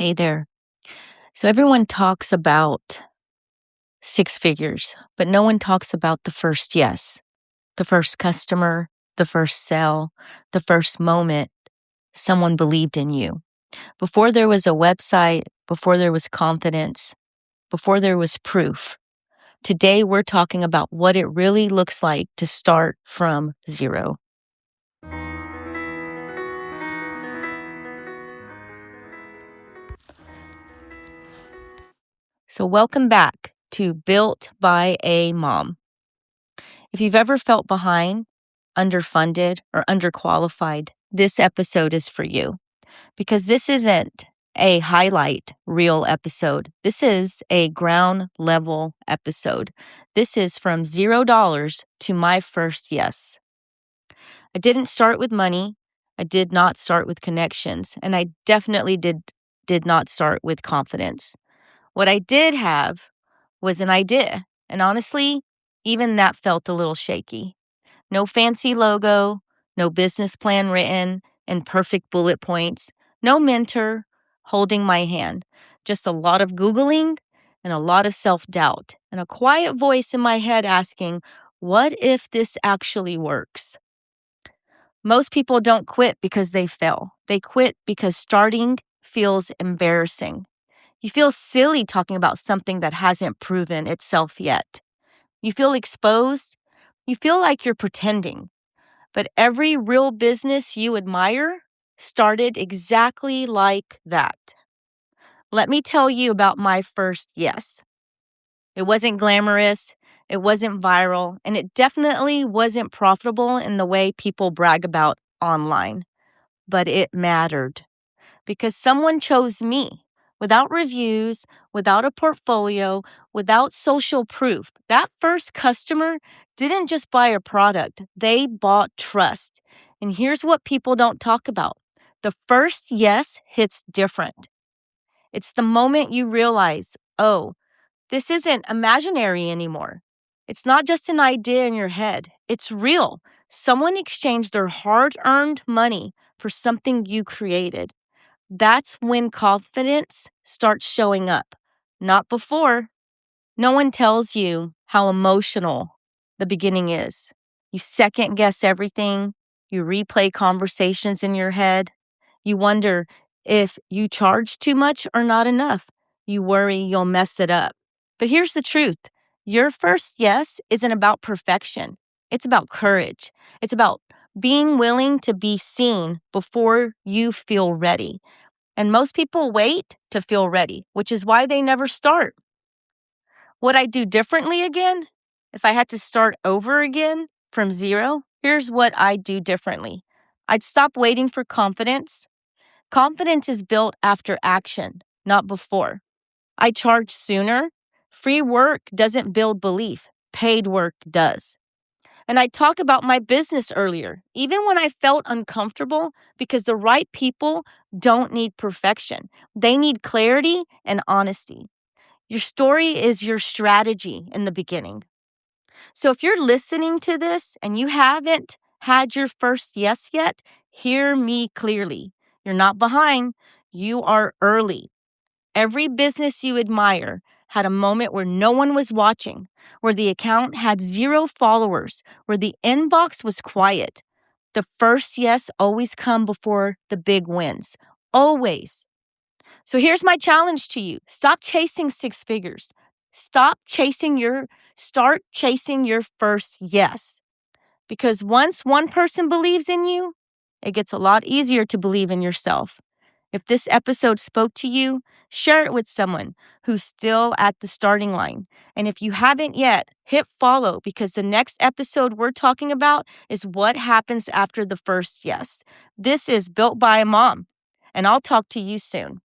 Hey there. So everyone talks about six figures, but no one talks about the first yes, the first customer, the first sale, the first moment someone believed in you. Before there was a website, before there was confidence, before there was proof. Today we're talking about what it really looks like to start from zero. So welcome back to Built by a Mom. If you've ever felt behind, underfunded, or underqualified, this episode is for you because this isn't a highlight reel episode. This is a ground level episode. This is from $0 to my first yes. I didn't start with money. I did not start with connections, and I definitely did not start with confidence. What I did have was an idea, and honestly, even that felt a little shaky. No fancy logo, no business plan written in perfect bullet points, no mentor holding my hand, just a lot of Googling and a lot of self-doubt and a quiet voice in my head asking, what if this actually works? Most people don't quit because they fail. They quit because starting feels embarrassing. You feel silly talking about something that hasn't proven itself yet. You feel exposed. You feel like you're pretending. But every real business you admire started exactly like that. Let me tell you about my first yes. It wasn't glamorous, it wasn't viral, and it definitely wasn't profitable in the way people brag about online. But it mattered because someone chose me without reviews, without a portfolio, without social proof. That first customer didn't just buy a product, they bought trust. And here's what people don't talk about. The first yes hits different. It's the moment you realize, oh, this isn't imaginary anymore. It's not just an idea in your head. It's real. Someone exchanged their hard-earned money for something you created. That's when confidence starts showing up, not before. No one tells you how emotional the beginning is. You second guess everything. You replay conversations in your head. You wonder if you charge too much or not enough. You worry you'll mess it up. But here's the truth. Your first yes isn't about perfection. It's about courage. It's about being willing to be seen before you feel ready. And most people wait to feel ready, which is why they never start. Would I do differently again? If I had to start over again from zero, here's what I'd do differently. I'd stop waiting for confidence. Confidence is built after action, not before. I charge sooner. Free work doesn't build belief. Paid work does. And I talk about my business earlier, even when I felt uncomfortable, because the right people don't need perfection. They need clarity and honesty. Your story is your strategy in the beginning. So if you're listening to this and you haven't had your first yes yet, hear me clearly. You're not behind. You are early. Every business you admire had a moment where no one was watching, where the account had 0 followers, where the inbox was quiet. The first yes always come before the big wins. Always. So here's my challenge to you. Stop chasing six figures. Start chasing your first yes. Because once one person believes in you, it gets a lot easier to believe in yourself. If this episode spoke to you, share it with someone who's still at the starting line. And if you haven't yet, hit follow because the next episode we're talking about is what happens after the first yes. This is Built by a Mom, and I'll talk to you soon.